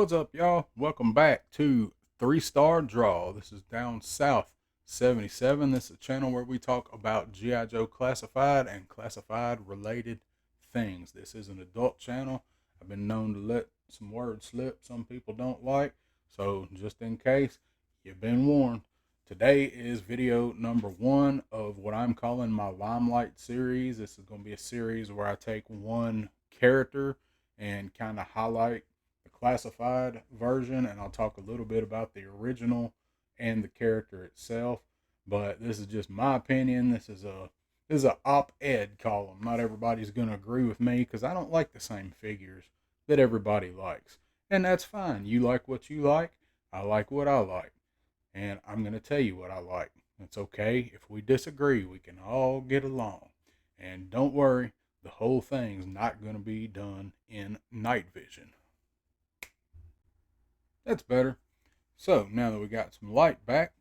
What's up, y'all? Welcome back to 3 Star Draw. This is Down South 77. This is a channel where we talk about G.I. Joe classified and classified related things. This is an adult channel. I've been known to let some words slip some people don't like. So, just in case, you've been warned. Today is video number 1 of what I'm calling my Limelight series. This is going to be a series where I take one character and kind of highlight the classified version, and I'll talk a little bit about the original and the character itself. But this is just my opinion. This is a op-ed column. Not everybody's gonna agree with me because I don't like the same figures that everybody likes, and that's fine. You like what you like. I like what I like, and I'm gonna tell you what I like. It's okay if we disagree. We can all get along, and don't worry. The whole thing's not going to be done in night vision. That's better. So now that we got some light back,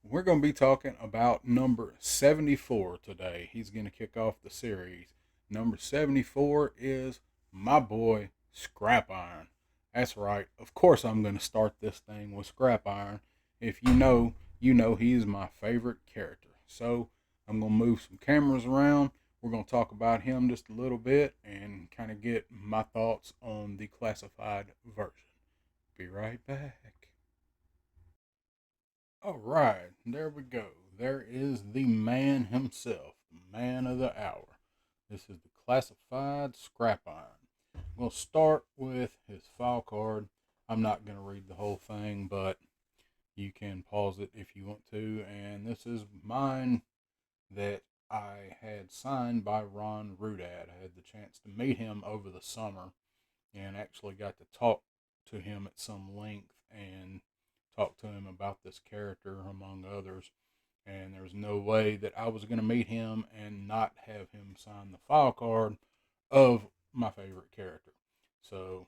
we're going to be talking about number 74 today. He's going to kick off the series. Number 74 is my boy Scrap Iron. That's right. Of course, I'm going to start this thing with Scrap Iron. If you know, you know he's my favorite character. So I'm going to move some cameras around. We're going to talk about him just a little bit and kind of get my thoughts on the classified version. Be right back. All right, there we go. There is the man himself, the man of the hour. This is the classified Scrap Iron. We'll start with his file card. I'm not going to read the whole thing, but you can pause it if you want to. And this is mine that I had signed by Ron Rudad. I had the chance to meet him over the summer and actually got to talk to him at some length and talk to him about this character, among others. And there was no way that I was going to meet him and not have him sign the file card of my favorite character. So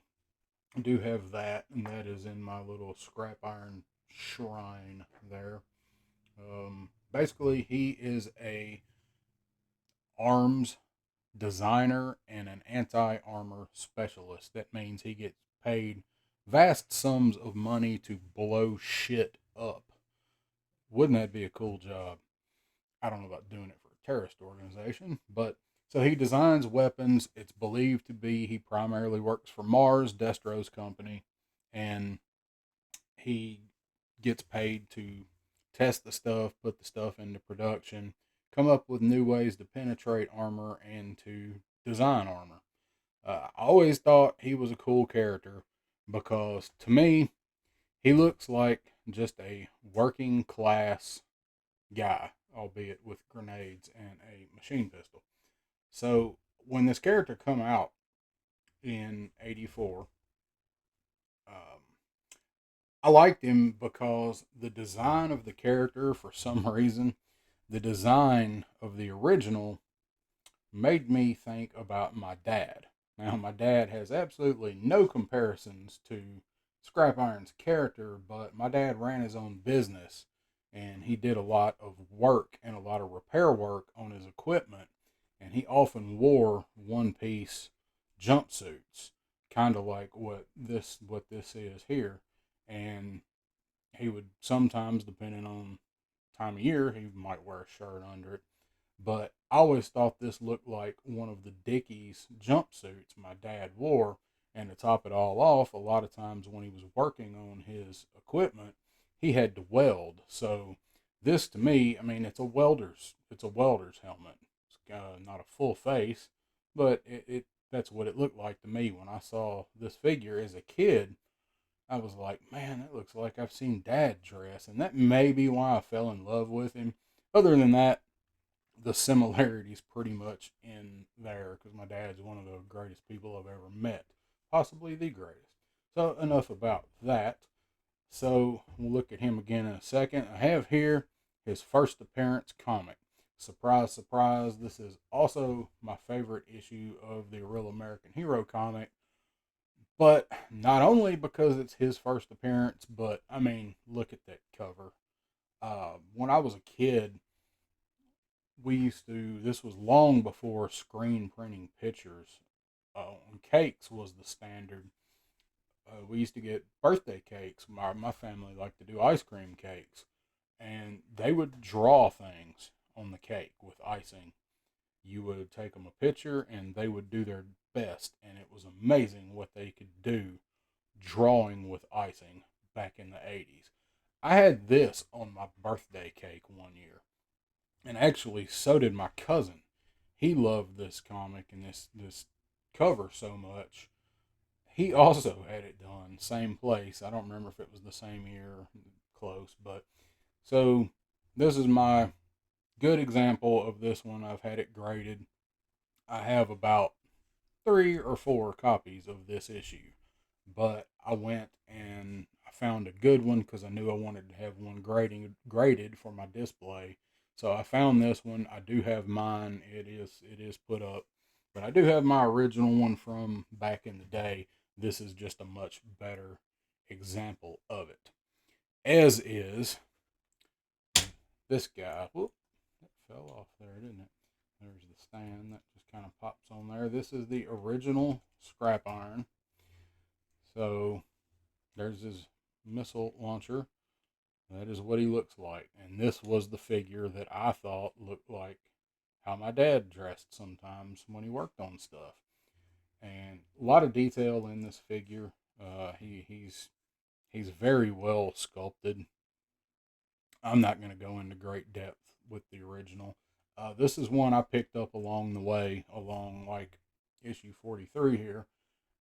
I do have that, and that is in my little scrap iron shrine there. Basically, he is a arms designer and an anti-armor specialist. That means he gets paid vast sums of money to blow shit up. Wouldn't that be a cool job? I don't know about doing it for a terrorist organization, but so he designs weapons. It's believed to be he primarily works for Mars, Destro's company, and he gets paid to test the stuff, put the stuff into production, come up with new ways to penetrate armor and to design armor. I always thought he was a cool character because to me, he looks like just a working class guy, albeit with grenades and a machine pistol. So when this character come out in '84, um, I liked him because the design of the character, for some reason, the design of the original made me think about my dad. Now, my dad has absolutely no comparisons to Scrap Iron's character, but my dad ran his own business and he did a lot of work and a lot of repair work on his equipment. And he often wore one piece jumpsuits, kind of like what this is here. And he would sometimes, depending on time of year, he might wear a shirt under it. But I always thought this looked like one of the Dickies jumpsuits my dad wore. And to top it all off, a lot of times when he was working on his equipment, he had to weld. So this to me, I mean, it's a welder's helmet. It's not a full face, but it that's what it looked like to me when I saw this figure as a kid. I was like, man, that looks like I've seen Dad dress, and that may be why I fell in love with him. Other than that, the similarities pretty much in there because my dad's one of the greatest people I've ever met, possibly the greatest. So enough about that. So we'll look at him again in a second. I have here his first appearance comic. Surprise, surprise, this is also my favorite issue of the Real American Hero comic. But not only because it's his first appearance, but I mean, look at that cover. When I was a kid, this was long before screen printing pictures on cakes was the standard. we used to get birthday cakes. My family liked to do ice cream cakes, and they would draw things on the cake with icing. You would take them a picture, and they would do their best, and it was amazing what they could do drawing with icing back in the 80s. I had this on my birthday cake one year, and actually, so did my cousin. He loved this comic and this cover so much. He also had it done, same place. I don't remember if it was the same year, close, but so this is my good example of this one. I've had it graded. I have about 3 or 4 copies of this issue, but I went and I found a good one because I knew I wanted to have one graded for my display. So I found this one. I do have mine. It is put up, but I do have my original one from back in the day. This is just a much better example of it. As is this guy. Whoop, that fell off there, didn't it? There's the stand that just kind of pops on there. This is the original scrap iron. So there's his missile launcher. That is what he looks like. And this was the figure that I thought looked like how my dad dressed sometimes when he worked on stuff. And a lot of detail in this figure. He's very well sculpted. I'm not going to go into great depth with the original. This is one I picked up along the way, along like issue 43 here.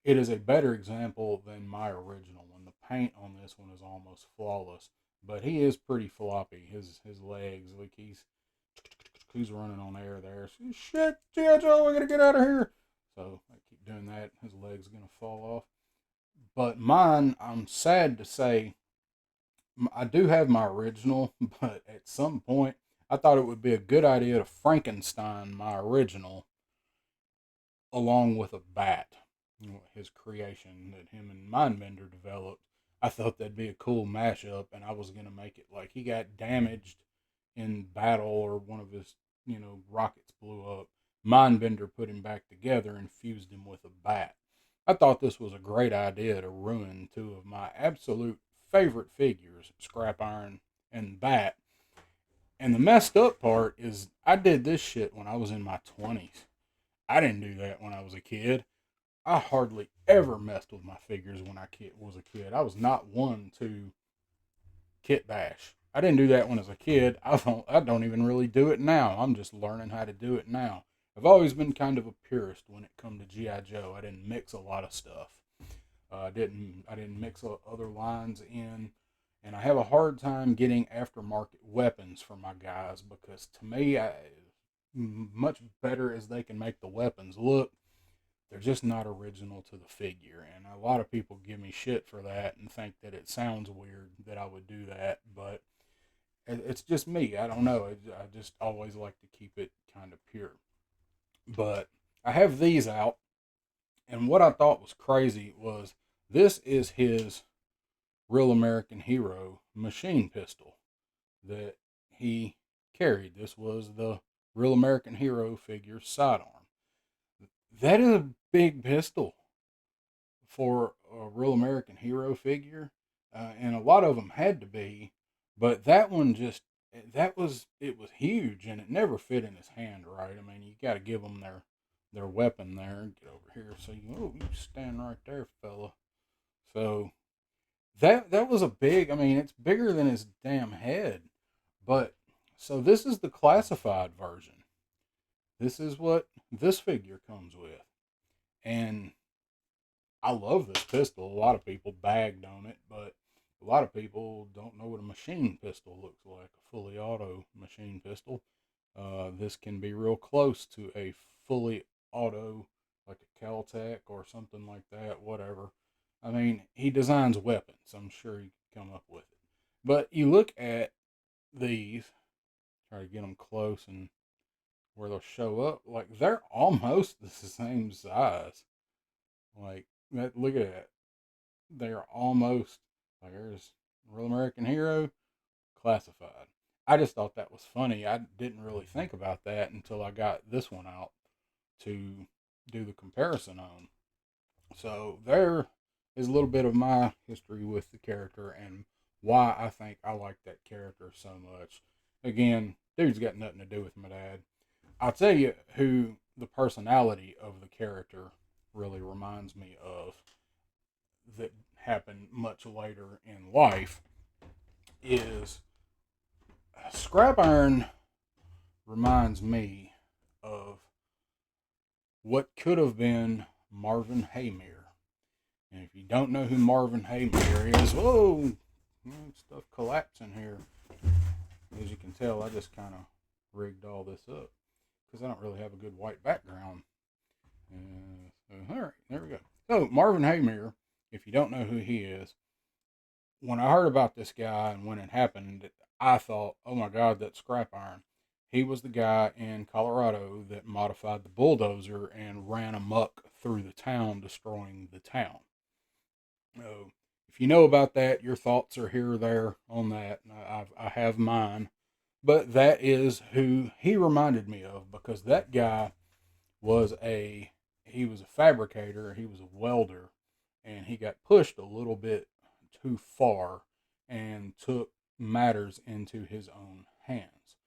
It is a better example than my original one. The paint on this one is almost flawless, but he is pretty floppy. His legs, like he's running on air there. So, shit, G.I. Joe, I gotta get out of here. So I keep doing that. His leg's gonna fall off. But mine, I'm sad to say, I do have my original, but at some point, I thought it would be a good idea to Frankenstein my original along with a bat, his creation that him and Mindbender developed. I thought that'd be a cool mashup, and I was gonna make it like he got damaged in battle or one of his, rockets blew up. Mindbender put him back together and fused him with a bat. I thought this was a great idea to ruin two of my absolute favorite figures, Scrap Iron and Bat. And the messed up part is I did this shit when I was in my 20s. I didn't do that when I was a kid. I hardly ever messed with my figures when I was a kid. I was not one to kit bash. I didn't do that when I was a kid. I don't even really do it now. I'm just learning how to do it now. I've always been kind of a purist when it come to GI Joe. I didn't mix a lot of stuff. I didn't mix other lines in, and I have a hard time getting aftermarket weapons for my guys because to me, much better as they can make the weapons look, they're just not original to the figure. And a lot of people give me shit for that and think that it sounds weird that I would do that, but it's just me. I don't know. I just always like to keep it kind of pure. But I have these out, and what I thought was crazy was this is his Real American Hero machine pistol that he carried. This was the Real American Hero figure sidearm. That is a big pistol for a Real American Hero figure, and a lot of them had to be, but that one just it was huge and it never fit in his hand right. I mean, you got to give them their weapon there. Get over here, so you stand right there, fella. So that was a big. I mean, it's bigger than his damn head, but so this is the classified version. This is what this figure comes with, and I love this pistol. A lot of people bagged on it, but a lot of people don't know what a machine pistol looks like, a fully auto machine pistol. This can be real close to a fully auto, like a Caltech or something like that, whatever. I mean, he designs weapons. I'm sure he could come up with it. But you look at these, try to get them close and where they'll show up, like they're almost the same size. Like that, look at that. They're almost like there's Real American Hero, classified. I just thought that was funny. I didn't really think about that until I got this one out to do the comparison on. So is a little bit of my history with the character and why I think I like that character so much. Again, dude's got nothing to do with my dad. I'll tell you who the personality of the character really reminds me of that happened much later in life is Scrap Iron reminds me of what could have been Marvin Haymere. And if you don't know who Marvin Haymere is, whoa, stuff collapsing here. As you can tell, I just kind of rigged all this up because I don't really have a good white background. So, all right, there we go. So, Marvin Haymere, if you don't know who he is, when I heard about this guy and when it happened, I thought, oh my God, that's Scrap Iron. He was the guy in Colorado that modified the bulldozer and ran amok through the town, destroying the town. Oh, if you know about that, your thoughts are here or there on that. I have mine. But that is who he reminded me of because that guy was he was a fabricator, he was a welder, and he got pushed a little bit too far and took matters into his own hands.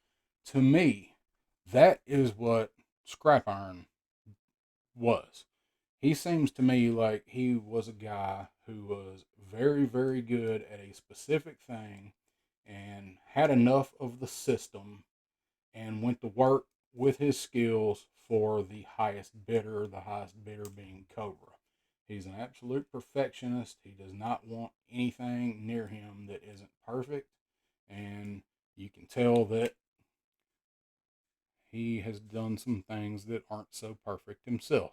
To me, that is what Scrap Iron was. He seems to me like he was a guy who was very, very good at a specific thing and had enough of the system and went to work with his skills for the highest bidder being Cobra. He's an absolute perfectionist. He does not want anything near him that isn't perfect. And you can tell that he has done some things that aren't so perfect himself.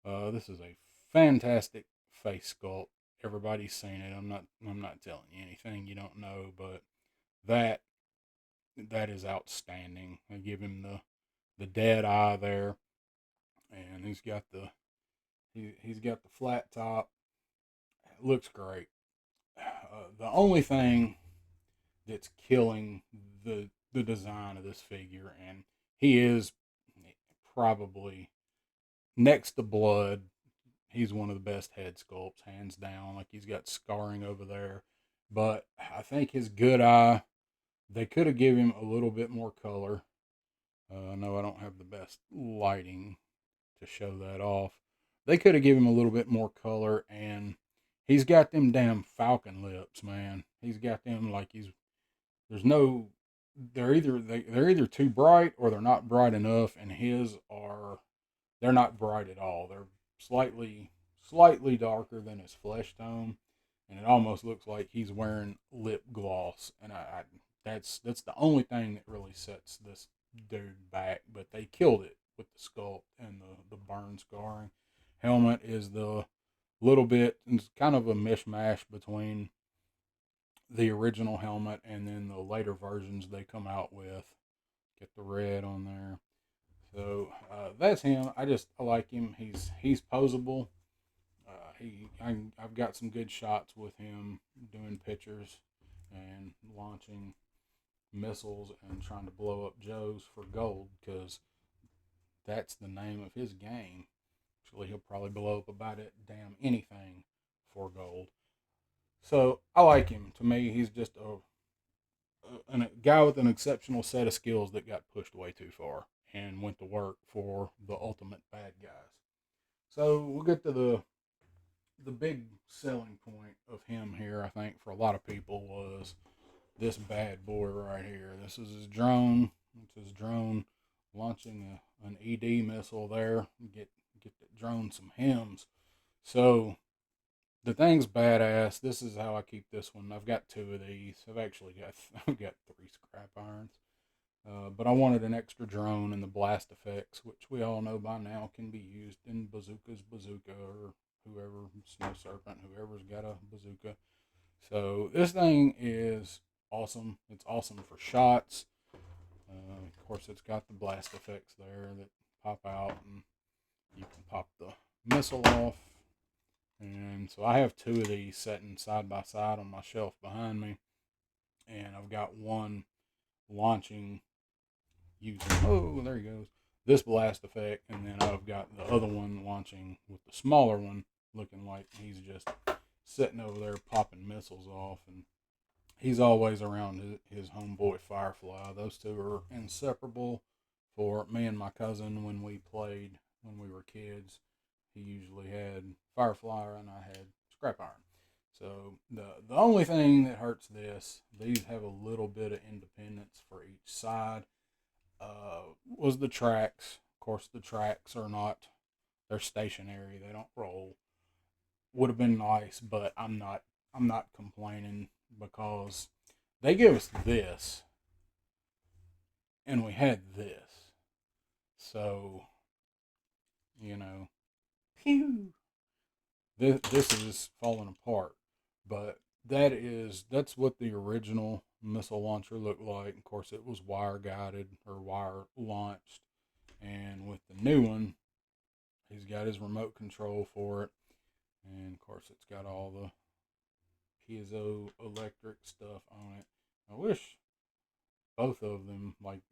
This is a fantastic face sculpt. Everybody's seen it. I'm not telling you anything you don't know, but that that is outstanding. They give him the dead eye there, and he's got the flat top. It looks great. The only thing that's killing the design of this figure, and he is probably next to Blood. He's one of the best head sculpts, hands down. Like he's got scarring over there, but I think his good eye. They could have given him a little bit more color. I know I don't have the best lighting to show that off. They could have given him a little bit more color, and he's got them damn falcon lips, man. He's got them like he's there's no they're either too bright or they're not bright enough, and his are they're not bright at all. They're slightly darker than his flesh tone, and it almost looks like he's wearing lip gloss. And that's the only thing that really sets this dude back. But they killed it with the sculpt and the burn scarring. Helmet is the little bit, it's kind of a mishmash between the original helmet and then the later versions they come out with. Get the red on there. So that's him. I like him. He's posable. I've got some good shots with him doing pictures and launching missiles and trying to blow up Joes for gold because that's the name of his game. Actually, he'll probably blow up about it damn anything for gold. So I like him. To me, he's just a guy with an exceptional set of skills that got pushed way too far and went to work for the ultimate bad guys. So we'll get to the big selling point of him here. I think for a lot of people was this bad boy right here. This is his drone. It's his drone launching an ED missile there. Get the drone some hems. So the thing's badass. This is how I keep this one. I've got two of these. I've got three Scrap Irons. But I wanted an extra drone and the blast effects, which we all know by now can be used in bazooka or whoever, Snow Serpent, whoever's got a bazooka. So this thing is awesome. It's awesome for shots. Of course, it's got the blast effects there that pop out, and you can pop the missile off. And so I have two of these sitting side by side on my shelf behind me, and I've got one launching using, oh, there he goes, this blast effect, and then I've got the other one launching with the smaller one looking like he's just sitting over there popping missiles off. And he's always around his homeboy Firefly. Those two are inseparable for me and my cousin when we played when we were kids. He usually had Firefly and I had Scrap Iron. So the only thing that hurts this, these have a little bit of independence for each side. Was the tracks. Of course, the tracks are not, they're stationary. They don't roll. Would have been nice, but I'm not complaining because they give us this and we had this. So, you know, pew, this is falling apart. But that's what the original missile launcher looked like. Of course, it was wire guided or wire launched, and with the new one, he's got his remote control for it, and of course, it's got all the piezoelectric stuff on it. I wish both of them, like,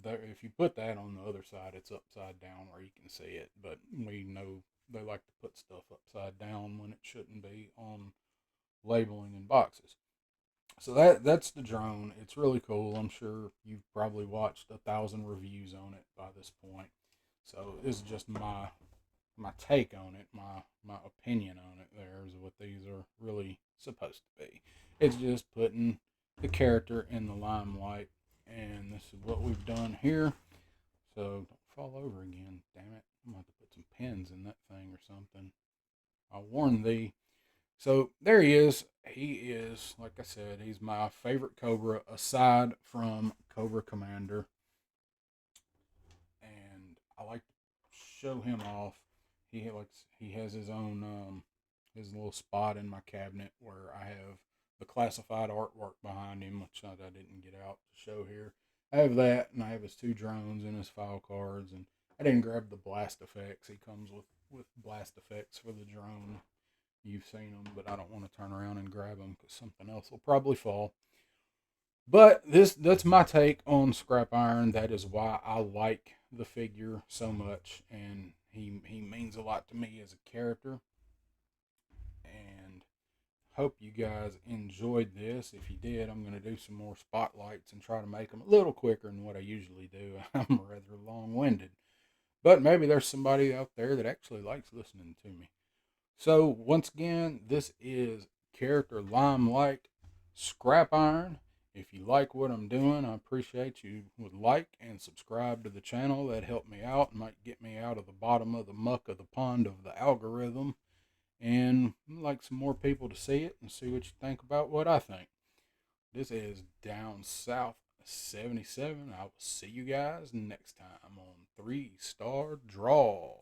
if you put that on the other side, it's upside down where you can see it. But we know they like to put stuff upside down when it shouldn't be on labeling in boxes. So that's the drone. It's really cool. I'm sure you've probably watched 1,000 reviews on it by this point. So this is just my take on it, my opinion on it. There is what these are really supposed to be. It's just putting the character in the limelight, and this is what we've done here. So don't fall over again. Damn it! I'm going to have to put some pins in that thing or something. I warn thee. So there he is. He is, like I said, he's my favorite Cobra aside from Cobra Commander. And I like to show him off. He has his own his little spot in my cabinet where I have the classified artwork behind him, which I didn't get out to show here. I have that, and I have his two drones and his file cards, and I didn't grab the blast effects. He comes with blast effects for the drone. You've seen them, but I don't want to turn around and grab them because something else will probably fall. But that's my take on Scrap Iron. That is why I like the figure so much, and he means a lot to me as a character. And hope you guys enjoyed this. If you did, I'm going to do some more spotlights and try to make them a little quicker than what I usually do. I'm rather long-winded, but maybe there's somebody out there that actually likes listening to me. So once again, this is Character Limelight Scrap Iron. If you like what I'm doing, I appreciate you would like and subscribe to the channel. That helped me out and might get me out of the bottom of the muck of the pond of the algorithm. And I'd like some more people to see it and see what you think about what I think. This is Down South 77. I will see you guys next time on 3 Star Draw.